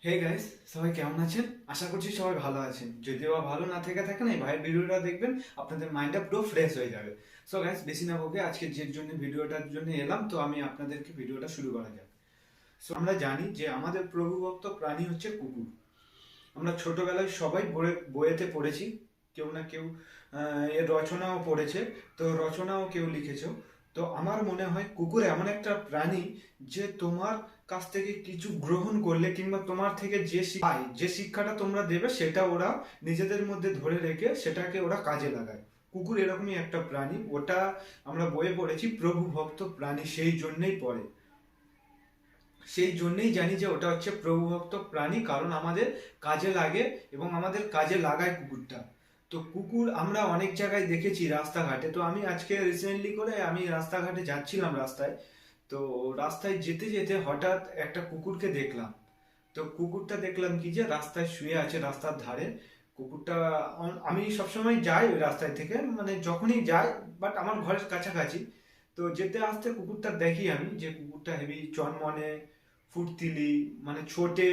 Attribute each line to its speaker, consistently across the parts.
Speaker 1: Hey guys, সবাই কেমন আছেন? আশা করছি সবাই ভালো আছেন। যদিও বা ভালো না থেকে থাকেন, এই ভাইয়ের ভিডিওটা দেখবেন, আপনাদের মাইন্ডটা পুরো ফ্রেশ হয়ে যাবে। সো গাইস, বেশি না বকে আজকে যে জন্য ভিডিওটার জন্য এলাম, তো আমি আপনাদেরকে ভিডিওটা শুরু করা যাক। সো আমরা জানি যে আমাদের প্রভুভক্ত প্রাণী হচ্ছে কুকুর। আমরা ছোটবেলায় সবাই বইয়েতে পড়েছি, কেউ না কেউ এর রচনাও পড়েছে, তো রচনাও কেউ লিখেছে। তো আমার মনে হয় কুকুর এমন একটা প্রাণী যে তোমার কাছ থেকে কিছু গ্রহণ করলে কিংবা তোমার থেকে যে শিক্ষাটা তোমরা দেবে সেটা ওরা নিজেদের মধ্যে ধরে রেখে সেটাকে ওরা কাজে লাগায়। কুকুর এরকমই একটা প্রাণী, ওটা আমরা বইয়ে পড়েছি প্রভু ভক্ত প্রাণী, সেই জন্যই পড়ে, সেই জন্যই জানি যে ওটা হচ্ছে প্রভুভক্ত প্রাণী, কারণ আমাদের কাজে লাগে এবং আমাদের কাজে লাগায় কুকুরটা। তো কুকুর আমরা অনেক জায়গায় দেখেছি রাস্তাঘাটে। তো আমি আজকে রিসেন্টলি করে আমি রাস্তাঘাটে যাচ্ছিলাম রাস্তায়, তো রাস্তায় যেতে যেতে হঠাৎ একটা কুকুরকে দেখলাম। তো কুকুরটা দেখলাম কি যে রাস্তায় শুয়ে আছে রাস্তার ধারে। কুকুরটা আমি সবসময় যাই ওই রাস্তায় থেকে, মানে যখনই যাই, বাট আমার ঘরের কাছাকাছি। তো যেতে আসতে কুকুরটা দেখি আমি যে কুকুরটা হেভি চনমনে, ফুর্তিলি, মানে ছোটে,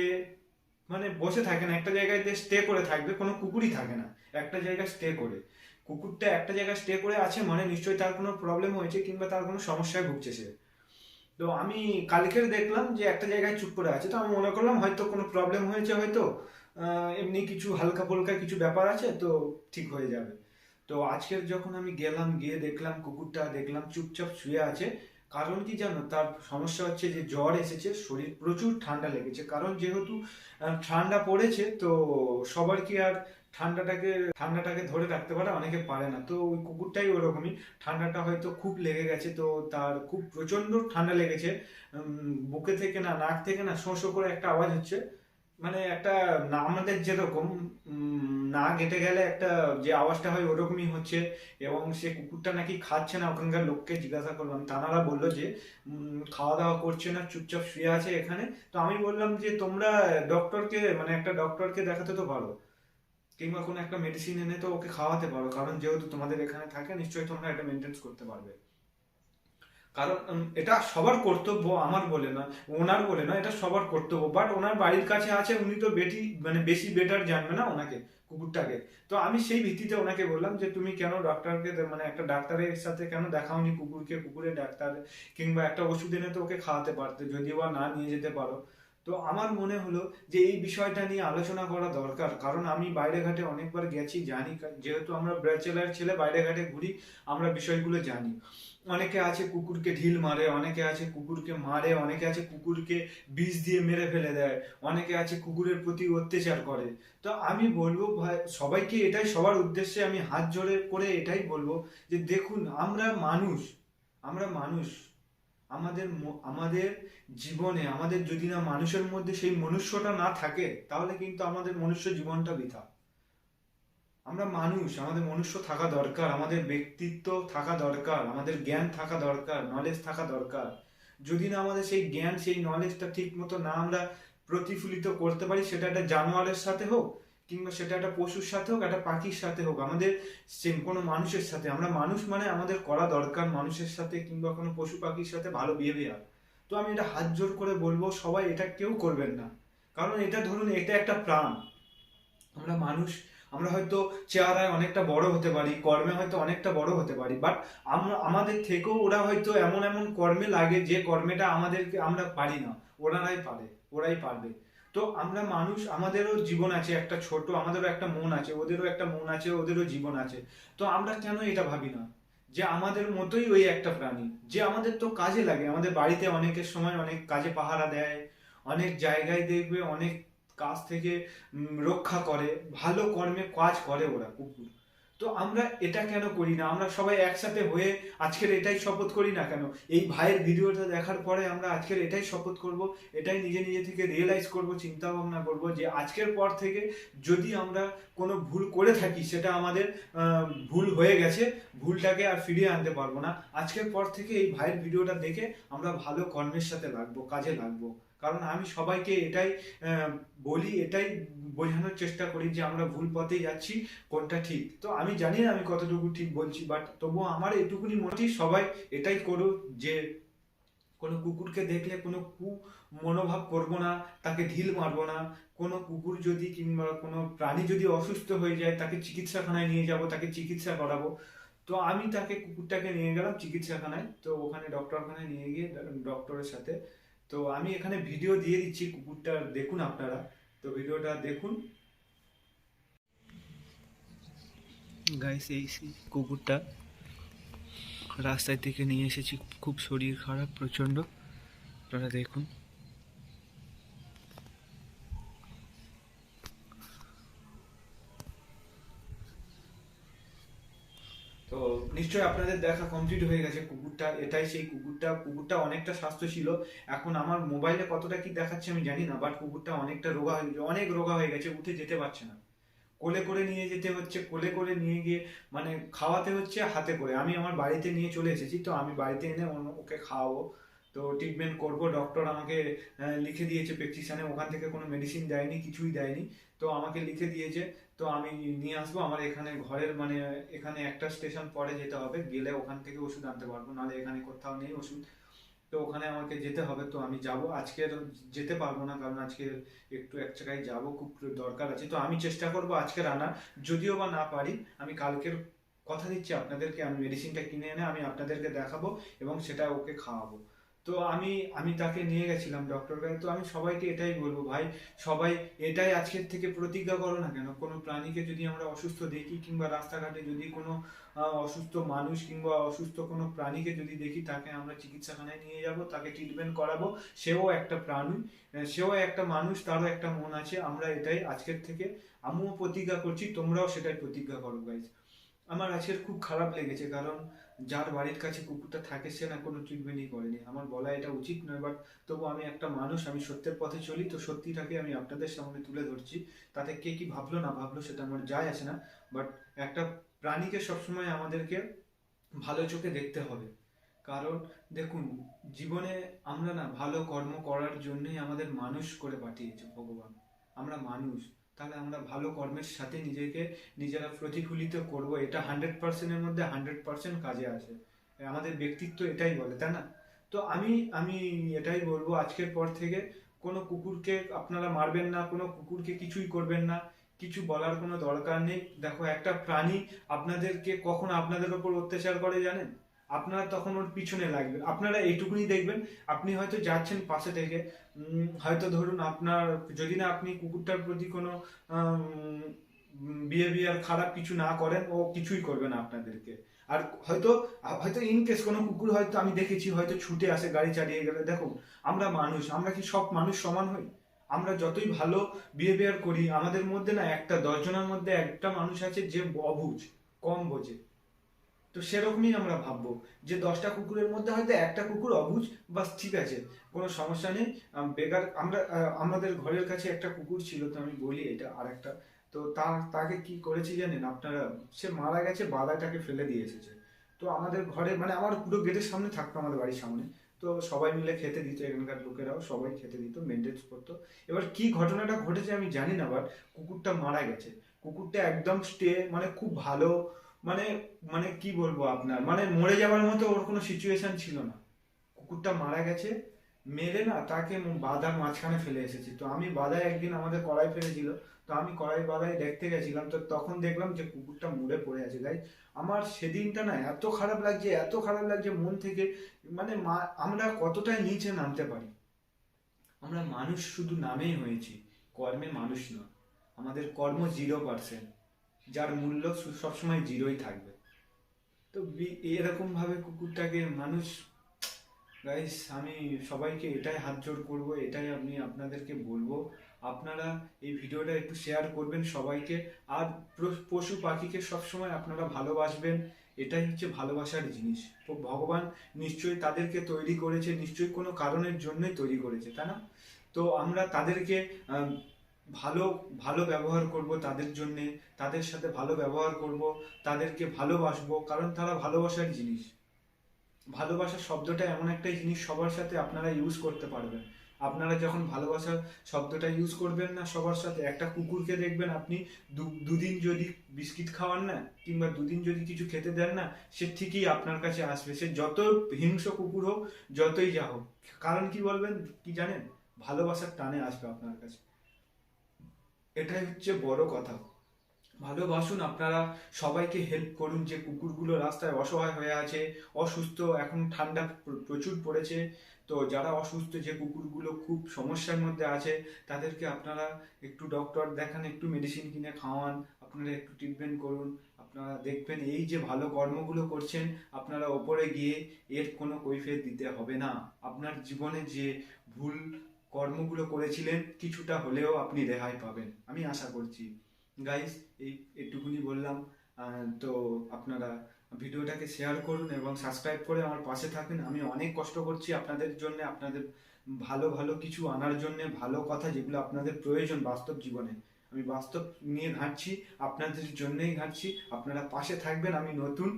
Speaker 1: মানে বসে থাকে না একটা জায়গায়, স্টে করে থাকবে, কোনো কুকুরই থাকে না একটা জায়গায় স্টে করে। কুকুরটা একটা জায়গায় স্টে করে আছে মানে নিশ্চয়ই তার কোনো প্রবলেম হয়েছে কিংবা তার কোনো সমস্যায় ভুগছে সে। তো আমি কালকের দেখলাম যে একটা জায়গায় চুপ করে আছে, তো আমি মনে করলাম হয়তো কোনো প্রবলেম হয়েছে, হয়তো এমনি কিছু হালকা ফুলকা কিছু ব্যাপার আছে, তো ঠিক হয়ে যাবে। তো আজকের যখন আমি গেলাম, গিয়ে দেখলাম কুকুরটা দেখলাম চুপচাপ শুয়ে আছে। কারণ কি জানো, তার সমস্যা হচ্ছে যে জ্বর এসেছে, শরীর প্রচুর ঠান্ডা লেগেছে। কারণ যেহেতু ঠান্ডা পড়েছে, তো সবার কি আর ঠান্ডাটাকে ধরে রাখতে পারে, অনেকে পারে না। তো ওই কুকুরটাই ওরকমই, ঠান্ডাটা হয়তো খুব লেগে গেছে, তো তার খুব প্রচন্ড ঠান্ডা লেগেছে। বুকে থেকে না, নাক থেকে না, শোঁ শোঁ করে একটা আওয়াজ হচ্ছে, মানে একটা না, আমাদের যেরকম না গেটে গেলে একটা যে আওয়াজটা হয় ওরকমই হচ্ছে। এবং সে কুকুরটা নাকি খাচ্ছে না। ওখানকার লোককে জিজ্ঞাসা করলাম, তানারা বললো যে খাওয়া দাওয়া করছে না, চুপচাপ শুয়ে আছে এখানে। তো আমি বললাম যে তোমরা ডক্টরকে, মানে একটা ডক্টরকে দেখাতে তো পারো, কিংবা কোনো একটা মেডিসিন এনে তো ওকে খাওয়াতে পারো, কারণ যেহেতু তোমাদের এখানে থাকে নিশ্চয়ই তোমরা এটা মেনটেন করতে পারবে। কারণ এটা সবার কর্তব্য, আমার বলে না, ওনার বলে না, এটা সবার কর্তব্য। বাট ওনার বাড়ির কাছে আছে, উনি তো মানে বেশি বেটার জানবে না ওনাকে, কুকুরটাকে। তো আমি সেই ভিত্তিতে ওনাকে বললাম যে তুমি কেন ডক্টরকে, মানে একটা ডাক্তারের সাথে কেন দেখাওনি কুকুরকে, কুকুরের ডাক্তার, কিংবা একটা ওষুধ এনে তো ওকে খাওয়াতে পারতে, যদিও বা না নিয়ে যেতে পারো। তো আমার মনে হলো যে এই বিষয়টা নিয়ে আলোচনা করা দরকার, কারণ আমি বাইরে ঘাটে অনেকবার গেছি, জানি, যেহেতু আমরা ব্যাচেলার ছেলে বাইরে ঘাটে ঘুরি, আমরা বিষয়গুলো জানি। অনেকে আছে কুকুরকে ঢিল মারে, অনেকে আছে কুকুরকে মারে, অনেকে আছে কুকুরকে বিষ দিয়ে মেরে ফেলে দেয়, অনেকে আছে কুকুরের প্রতি অত্যাচার করে। তো আমি বলবো ভাই সবাইকে, এটাই সবার উদ্দেশ্যে আমি হাত জোড়ে করে এটাই বলবো যে দেখুন, আমরা মানুষ, আমাদের জীবনে, আমাদের যদি না মানুষের মধ্যে সেই মনুষ্যটা না থাকে, তাহলে কিন্তু আমাদের মনুষ্য জীবনটা বৃথা। আমরা মানুষ, আমাদের মনুষ্য থাকা দরকার, আমাদের ব্যক্তিত্ব থাকা দরকার, আমাদের জ্ঞান থাকা দরকার, নলেজ থাকা দরকার। যদি না আমাদের সেই জ্ঞান, সেই নলেজটা ঠিক মতো না আমরা প্রতিফলিত করতে পারি, সেটা একটা জানোয়ারের সাথে হোক, কিংবা সেটা একটা পশুর সাথে হোক, একটা পাখির সাথে হোক, আমাদের সেম কোনো মানুষের সাথে, আমরা মানুষ মানে আমাদের করা দরকার মানুষের সাথে কিংবা কোনো পশু পাখির সাথে ভালো বিহেভিয়ার। তো আমি এটা হাত জোর করে বলবো, সবাই এটা কেউ করবেন না। কারণ এটা ধরুন, এটা একটা প্রাণ, আমরা মানুষ। আমরা হয়তো চেহারায় অনেকটা বড় হতে পারি, কর্মে হয়তো অনেকটা বড় হতে পারি, বাট আমরা আমাদের থেকেও ওরা হয়তো এমন এমন কর্মে লাগে যে কর্মেটা আমাদেরকে আমরা পারি না, ওরাই পারে, ওরাই পারবে। তো আমরা মানুষ, আমাদেরও জীবন আছে একটা ছোট, আমাদেরও একটা মন আছে, ওদেরও একটা মন আছে, ওদেরও জীবন আছে। তো আমরা কেন এটা ভাবি না যে আমাদের মতোই ওই একটা প্রাণী, যে আমাদের তো কাজে লাগে, আমাদের বাড়িতে অনেকের সময় অনেক কাজে পাহারা দেয়, অনেক জায়গায় দেখবে অনেক কাজ থেকে রক্ষা করে, ভালো কর্মে কাজ করে ওরা কুকুর। তো আমরা এটা কেন করি না? আমরা সবাই একসাথে হয়ে আজকের এটাই শপথ করি না কেন? এই ভাইয়ের ভিডিওটা দেখার পরে আমরা আজকের এটাই শপথ করব, এটাই নিজে নিজে থেকে রিয়েলাইজ করব, চিন্তা ভাবনা করব যে আজকের পর থেকে যদি আমরা কোনো ভুল করে থাকি, সেটা আমাদের ভুল হয়ে গেছে, ভুলটাকে আর ফিরিয়ে আনতে পারবো না। আজকের পর থেকে এই ভাইয়ের ভিডিওটা দেখে আমরা ভালো কর্মের সাথে লাগবো, কাজে লাগবো। কারণ আমি সবাইকে এটাই বলি, এটাই বোঝানোর চেষ্টা করি যে আমরা ভুল পথেই যাচ্ছি, কোনটা ঠিক। তো আমি জানি না আমি কতটুকু ঠিক বলছি, বাট তবুও আমার এটুকুনি মনে হয় সবাই এটাই করো যে কোনো কুকুরকে দেখলে কোনো মনোভাব করবো না, তাকে ঢিল মারবো না। কোনো কুকুর যদি কিংবা কোনো প্রাণী যদি অসুস্থ হয়ে যায় তাকে চিকিৎসাখানায় নিয়ে যাব, তাকে চিকিৎসা করাবো। তো আমি তাকে কুকুরটাকে নিয়ে গেলাম চিকিৎসাখানায়, তো ওখানে ডক্টরখানায় নিয়ে গিয়ে ডক্টরের সাথে, তো আমি এখানে ভিডিও দিয়ে দিচ্ছি, কুকুরটা দেখুন আপনারা, তো ভিডিওটা দেখুন গাইস। এই কুকুরটা রাস্তায় থেকে নিয়ে এসেছি, খুব শরীর খারাপ প্রচণ্ড, আপনারা দেখুন। তো নিশ্চয়ই আপনাদের দেখা কমপ্লিট হয়ে গেছে কুকুরটা, এটাই সেই কুকুরটা। কুকুরটা অনেকটা স্বাস্থ্য ছিল, এখন আমার মোবাইলে কতটা কি দেখাচ্ছে আমি জানি না, বাট কুকুরটা অনেকটা রোগা হয়ে গেছে, অনেক রোগা হয়ে গেছে, উঠে যেতে পারছে না। কোলে করে নিয়ে যেতে হচ্ছে, কোলে করে নিয়ে গিয়ে মানে খাওয়াতে হচ্ছে হাতে করে। আমি আমার বাড়িতে নিয়ে চলে এসেছি, তো আমি বাড়িতে এনে ওকে খাওয়াবো, তো ট্রিটমেন্ট করব। ডক্টর আমাকে লিখে দিয়েছে প্রেসক্রিপশনে, ওখান থেকে কোনো মেডিসিন দেয়নি, কিছুই দেয়নি, তো আমাকে লিখে দিয়েছে। তো আমি নিয়ে আসবো আমার এখানে ঘরের মানে এখানে একটা স্টেশন পরে যেতে হবে, গেলে ওখান থেকে ওষুধ আনতে পারবো, নাহলে এখানে কোথাও নেই ওষুধ। তো ওখানে আমাকে যেতে হবে, তো আমি যাব। আজকে যেতে পারবো না, কারণ আজকে একটু এক জায়গায় যাবো, খুব দরকার আছে। তো আমি চেষ্টা করব আজকে আনার, যদিও বা না পারি আমি কালকের কথা দিচ্ছি আপনাদেরকে, আমি মেডিসিনটা কিনে এনে আমি আপনাদেরকে দেখাবো এবং সেটা ওকে খাওয়াবো। তো আমি আমি তাকে নিয়ে গেছিলাম ডক্টর কাছে। তো আমি সবাইকে এটাই বলবো, ভাই সবাই এটাই আজকের থেকে প্রতিজ্ঞা করো না কেন, কোনো প্রাণীকে যদি আমরা অসুস্থ দেখি কিংবা রাস্তাঘাটে যদি কোনো অসুস্থ মানুষ কিংবা অসুস্থ কোনো প্রাণীকে যদি দেখি, তাকে আমরা চিকিৎসাখানায় নিয়ে যাব, তাকে ট্রিটমেন্ট করাবো। সেও একটা প্রাণী, সেও একটা মানুষ, তারও একটা মন আছে। আমরা এটাই আজকের থেকে আমিও প্রতিজ্ঞা করছি, তোমরাও সেটাই প্রতিজ্ঞা করো গাইজ। আমার আজকের খুব খারাপ লেগেছে, কারণ যার বাড়ির কাছে কুকুরটা থাকে সে না কোনো ট্রিটমেন্টই করেনি। আমার বলা এটা উচিত নয়, বাট তবু আমি একটা মানুষ, আমি সত্যের পথে চলি, তো সত্যিটাকে আমি আপনাদের সামনে তুলে ধরছি। তাতে কে কি ভাবলো না ভাবলো সেটা আমার যায় আসে না, বাট একটা প্রাণীকে সবসময় আমাদেরকে ভালো চোখে দেখতে হবে। কারণ দেখুন, জীবনে আমরা না ভালো কর্ম করার জন্যই আমাদের মানুষ করে পাঠিয়েছে ভগবান। আমরা মানুষ, তাহলে আমরা ভালো কর্মের সাথে নিজেকে নিজেরা প্রতিফলিত করব, এটা 100%-এর মধ্যে 100% কাজে আসে। আমাদের ব্যক্তিত্ব এটাই বলে, তাই না? তো আমি আমি এটাই বলবো, আজকের পর থেকে কোনো কুকুরকে আপনারা মারবেন না, কোনো কুকুরকে কিছুই করবেন না, কিছু বলার কোনো দরকার নেই। দেখো, একটা প্রাণী আপনাদেরকে কখন আপনাদের ওপর অত্যাচার করে জানেন? আপনারা তখন ওর পিছনে লাগবেন, আপনারা এইটুকুনি দেখবেন। আপনি হয়তো যাচ্ছেন পাশে থেকে, হয়তো ধরুন আপনার, যদি না আপনি কুকুরটার প্রতি কোনো বিহেভিয়ার খারাপ কিছু না করেন, ও কিছুই করবে না আপনাদেরকে। আর হয়তো হয়তো ইনকেস কোনো কুকুর হয়তো আমি দেখেছি হয়তো ছুটে আসে গাড়ি চালিয়ে গেলে, দেখো আমরা মানুষ, আমরা কি সব মানুষ সমান হই? আমরা যতই ভালো বিহেভিয়ার করি, আমাদের মধ্যে না একটা 10 জনের মধ্যে একটা মানুষ আছে যে অবুঝ, কম বোঝে। তো সেরকমই আমরা ভাববো যে 10টা কুকুরের মধ্যে হয়তো একটা কুকুর অবুঝ, বাস ঠিক আছে, কোনো সমস্যা নেই। বেকার আমরা আমাদের ঘরের কাছে একটা কুকুর ছিল, তো আমি বলি এটা আর একটা, তো তাকে কি করেছি জানেন আপনারা? সে মারা গেছে, বাদাটাকে ফেলে দিয়ে এসেছে। তো আমাদের ঘরে মানে আমার পুরো গেটের সামনে থাকতো, আমাদের বাড়ির সামনে, তো সবাই মিলে খেতে দিত, এখানকার লোকেরাও সবাই খেতে দিত, মেনটেন করতো। এবার কি ঘটনাটা ঘটেছে আমি জানি না, বাট কুকুরটা মারা গেছে। কুকুরটা একদম মানে খুব ভালো, মানে মানে কি বলবো আপনার, মানে মরে যাওয়ার মতো ওর কোনো সিচুয়েশন ছিল না। কুকুরটা মারা গেছে, মেরে না তাকে বাদার মাঝখানে ফেলে এসেছি। তো আমি বাদায় একদিন আমাদের কড়াই ফেলেছিল, তো আমি কড়াই বাদায় দেখতে গেছিলাম, তো তখন দেখলাম যে কুকুরটা মরে পড়ে আছে। গাই, আমার সেদিনটা না এত খারাপ লাগছে, এত খারাপ লাগছে মন থেকে। মানে আমরা কতটাই নিচে নামতে পারি। আমরা মানুষ শুধু নামেই হয়েছি, কর্মে মানুষ নয়। আমাদের কর্ম 0%, যার মূল্য সবসময় জিরোই থাকবে। তো এরকম ভাবে কুকুরটাকে মানুষ, গাইস আমি সবাইকে এটাই হাত জোড় করবো, এটাই আমি আপনাদেরকে বলবো, আপনারা এই ভিডিওটা একটু শেয়ার করবেন সবাইকে। আর পশু পাখিকে সবসময় আপনারা ভালোবাসবেন, এটাই হচ্ছে ভালোবাসার জিনিস। তো ভগবান নিশ্চয়ই তাদেরকে তৈরি করেছে, নিশ্চয়ই কোনো কারণের জন্যই তৈরি করেছে, তাই না? তো আমরা তাদেরকে ভালো ভালো ব্যবহার করব তাদের জন্যে, তাদের সাথে ভালো ব্যবহার করব, তাদেরকে ভালোবাসবো, কারণ তারা ভালোবাসার জিনিস। ভালোবাসা শব্দটা এমন একটা জিনিস সবার সাথে আপনারা ইউজ করতে পারবেন, আপনারা যখন ভালোবাসার শব্দটা ইউজ করবেন না সবার সাথে, একটা কুকুরকে দেখবেন আপনি দুদিন যদি বিস্কিট খাওয়ান না, কিংবা দুদিন যদি কিছু খেতে দেন না, সে ঠিকই আপনার কাছে আসবে, সে যত হিংস্র কুকুর হোক, যতই যা হোক। কারণ কি বলবেন, কি জানেন? ভালোবাসার টানে আসবে আপনার কাছে। এটাই হচ্ছে বড় কথা। ভালোবাসুন, আপনারা সবাইকে হেল্প করুন। যে কুকুরগুলো রাস্তায় অসহায় হয়ে আছে, অসুস্থ, এখন ঠান্ডা প্রচুর পড়েছে, তো যারা অসুস্থ, যে কুকুরগুলো খুব সমস্যার মধ্যে আছে, তাদেরকে আপনারা একটু ডক্টর দেখান, একটু মেডিসিন কিনে খাওয়ান, আপনারা একটু ট্রিটমেন্ট করুন। আপনারা দেখবেন এই যে ভালো কর্মগুলো করছেন, আপনারা ওপরে গিয়ে এর কোনো কৈফিয়ত দিতে হবে না। আপনার জীবনে যে ভুল কর্মগুলো করেছিলেন, কিছুটা হলেও আপনি রেহাই পাবেন, আমি আশা করছি। গাইস, এইটুকুনি বললাম। তো আপনারা ভিডিওটাকে শেয়ার করুন এবং সাবস্ক্রাইব করে আমার পাশে থাকুন। আমি অনেক কষ্ট করছি আপনাদের জন্য, আপনাদের ভালো ভালো কিছু আনার জন্য, ভালো কথা যেগুলো আপনাদের প্রয়োজন বাস্তব জীবনে। আমি বাস্তব নিয়ে ঘাঁটছি, আপনাদের জন্যই ঘাঁটছি। আপনারা পাশে থাকবেন। আমি নতুন